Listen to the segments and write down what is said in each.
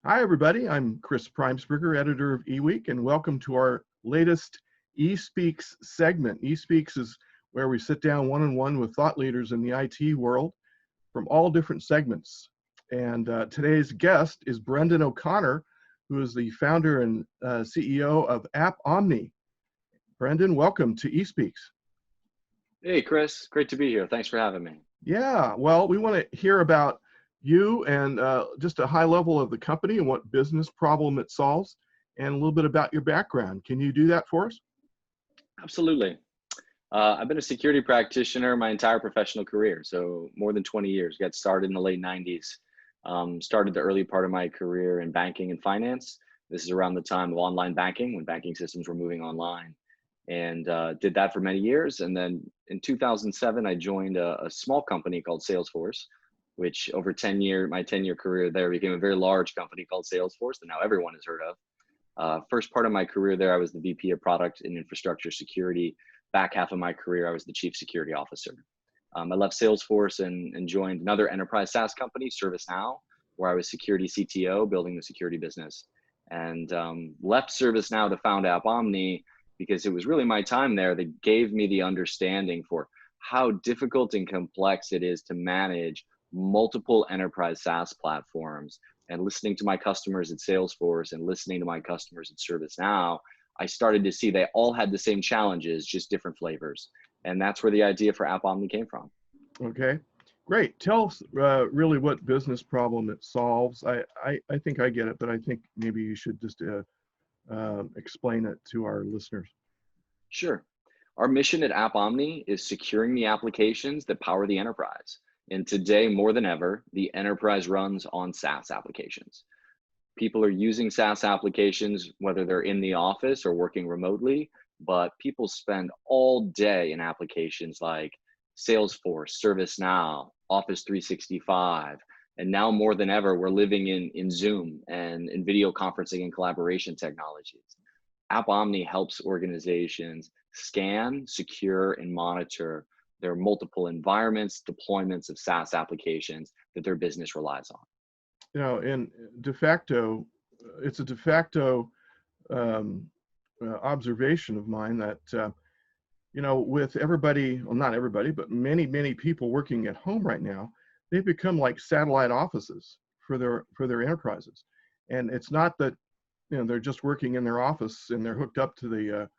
Hi, everybody. I'm Chris Preimesberger, editor of eWEEK, and welcome to our latest eSpeaks segment. eSpeaks is where we sit down one-on-one with thought leaders in the IT world from all different segments. And today's guest is Brendan O'Connor, who is the founder and CEO of AppOmni. Brendan, welcome to eSpeaks. Hey, Chris. Great to be here. Thanks for having me. Yeah, well, we want to hear about you and just a high level of the company and what business problem it solves, and a little bit about your background. Can you do that for us? Absolutely. I've been a security practitioner my entire professional career, so more than 20 years. Got started in the late 90s. Started the early part of my career in banking and finance. This is around the time of online banking, when banking systems were moving online. And did that for many years. And then in 2007, I joined a small company called Salesforce, which over my 10-year career there became a very large company called Salesforce that now everyone has heard of. First part of my career there, I was the VP of Product and Infrastructure Security. Back half of my career, I was the Chief Security Officer. I left Salesforce and joined another enterprise SaaS company, ServiceNow, where I was security CTO, building the security business. And left ServiceNow to found AppOmni because it was really my time there that gave me the understanding for how difficult and complex it is to manage multiple enterprise SaaS platforms. And listening to my customers at Salesforce and listening to my customers at ServiceNow, I started to see they all had the same challenges, just different flavors. And that's where the idea for AppOmni came from. Okay, great. Tell us really what business problem it solves. I think I get it, but I think maybe you should just explain it to our listeners. Sure. Our mission at AppOmni is securing the applications that power the enterprise. And today, more than ever, the enterprise runs on SaaS applications. People are using SaaS applications, whether they're in the office or working remotely, but people spend all day in applications like Salesforce, ServiceNow, Office 365, and now more than ever, we're living in Zoom and in video conferencing and collaboration technologies. AppOmni helps organizations scan, secure, and monitor their multiple environments, deployments of SaaS applications that their business relies on. You know, in de facto, it's a de facto observation of mine that, you know, with everybody, well, not everybody, but many people working at home right now, they've become like satellite offices for their enterprises. And it's not that, you know, they're just working in their office and they're hooked up to the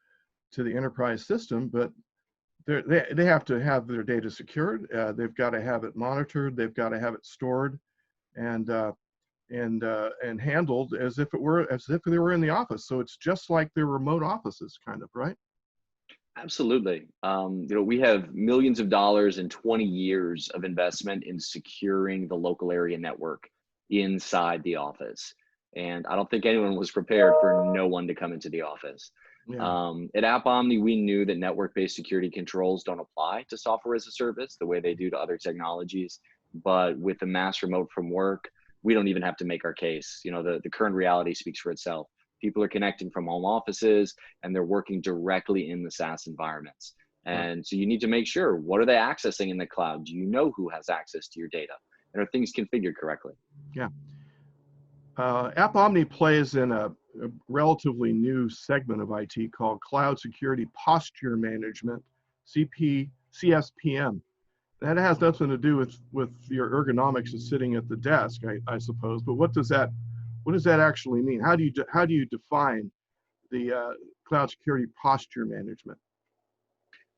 enterprise system, but they have to have their data secured. They've got to have it monitored. They've got to have it stored and handled as if they were in the office. So it's just like their remote offices, kind of, right? Absolutely. We have millions of dollars and 20 years of investment in securing the local area network inside the office. And I don't think anyone was prepared for no one to come into the office. Yeah. At AppOmni, we knew that network-based security controls don't apply to software as a service the way they do to other technologies. But with the mass remote from work, we don't even have to make our case. You know, the current reality speaks for itself. People are connecting from home offices and they're working directly in the SaaS environments. And so you need to make sure, what are they accessing in the cloud? Do you know who has access to your data? And are things configured correctly? Yeah. AppOmni plays in a relatively new segment of IT called Cloud Security Posture Management, CSPM. That has nothing to do with your ergonomics of sitting at the desk, I suppose. But what does that actually mean? How do you define the cloud security posture management?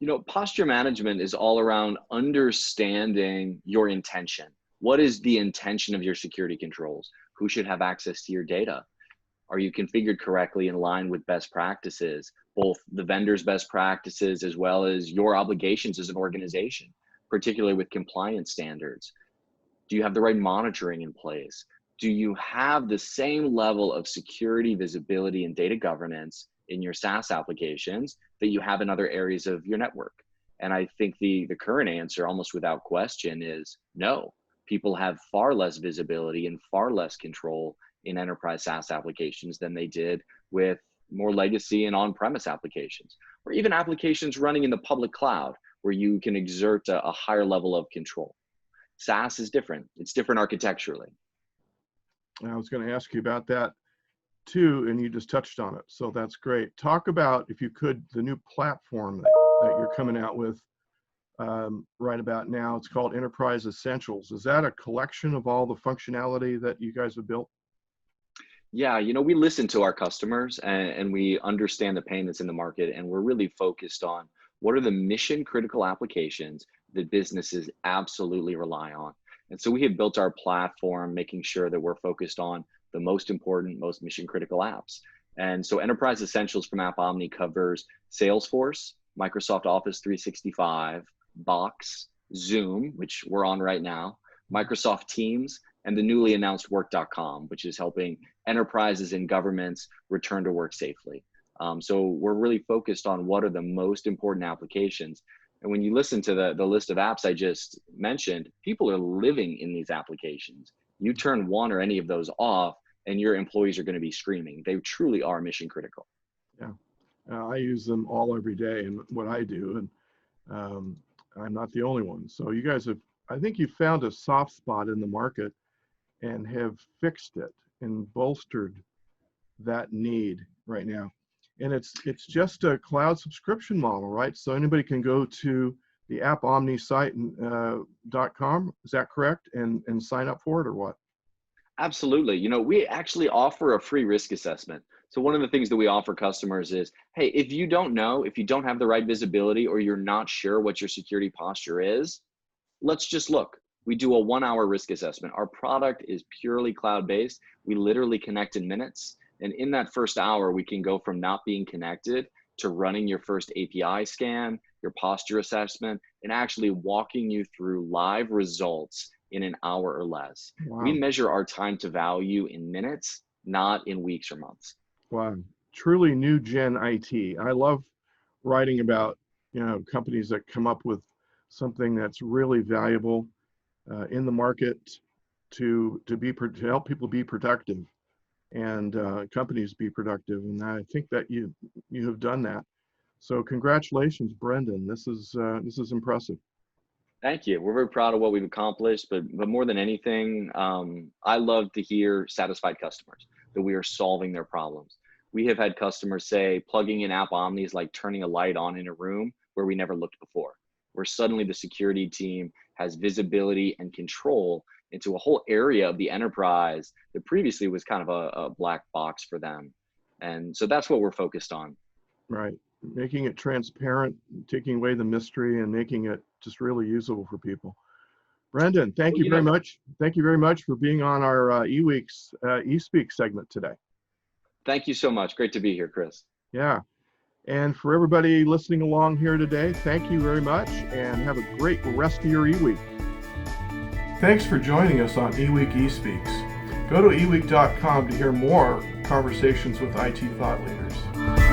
You know, posture management is all around understanding your intention. What is the intention of your security controls? Who should have access to your data? Are you configured correctly in line with best practices, both the vendor's best practices as well as your obligations as an organization, particularly with compliance standards? Do you have the right monitoring in place? Do you have the same level of security, visibility, and data governance in your SaaS applications that you have in other areas of your network? And I think the current answer, almost without question, is no. People have far less visibility and far less control in enterprise SaaS applications than they did with more legacy and on-premise applications, or even applications running in the public cloud where you can exert a higher level of control. SaaS is different. It's different architecturally. I was going to ask you about that too, and you just touched on it. So that's great. Talk about, if you could, the new platform that you're coming out with right about now. It's called Enterprise Essentials. Is that a collection of all the functionality that you guys have built? Yeah, we listen to our customers and we understand the pain that's in the market, and we're really focused on what are the mission critical applications that businesses absolutely rely on. And so we have built our platform making sure that we're focused on the most important, most mission critical apps. And so Enterprise Essentials from AppOmni covers Salesforce, Microsoft Office 365, Box, Zoom, which we're on right now, Microsoft Teams, and the newly announced Work.com, which is helping enterprises and governments return to work safely. So we're really focused on what are the most important applications. And when you listen to the list of apps I just mentioned, people are living in these applications. You turn one or any of those off, and your employees are going to be screaming. They truly are mission critical. Yeah, I use them all every day in what I do, and I'm not the only one. So you guys have, I think you found a soft spot in the market and have fixed it and bolstered that need right now. And it's just a cloud subscription model, right? So anybody can go to the AppOmni site .com, is that correct? And sign up for it, or what? Absolutely. We actually offer a free risk assessment. So one of the things that we offer customers is, hey, if you don't know, if you don't have the right visibility, or you're not sure what your security posture is, let's just look. We do a 1-hour risk assessment. Our product is purely cloud-based. We literally connect in minutes. And in that first hour, we can go from not being connected to running your first API scan, your posture assessment, and actually walking you through live results in an hour or less. Wow. We measure our time to value in minutes, not in weeks or months. Wow, truly new gen IT. I love writing about, companies that come up with something that's really valuable in the market to help people be productive, and companies be productive. And I think that you have done that. So congratulations, Brendan. This is impressive. Thank you. We're very proud of what we've accomplished, but more than anything, I love to hear satisfied customers, that we are solving their problems. We have had customers say plugging in AppOmni is like turning a light on in a room where we never looked before, where suddenly the security team has visibility and control into a whole area of the enterprise that previously was kind of a black box for them. And so that's what we're focused on. Right. Making it transparent, taking away the mystery, and making it just really usable for people. Brendan, thank you very much. Thank you very much for being on our eWEEK's eSpeak segment today. Thank you so much. Great to be here, Chris. Yeah. And for everybody listening along here today, thank you very much, and have a great rest of your eWEEK. Thanks for joining us on eWEEK eSpeaks. Go to eWEEK.com to hear more conversations with IT thought leaders.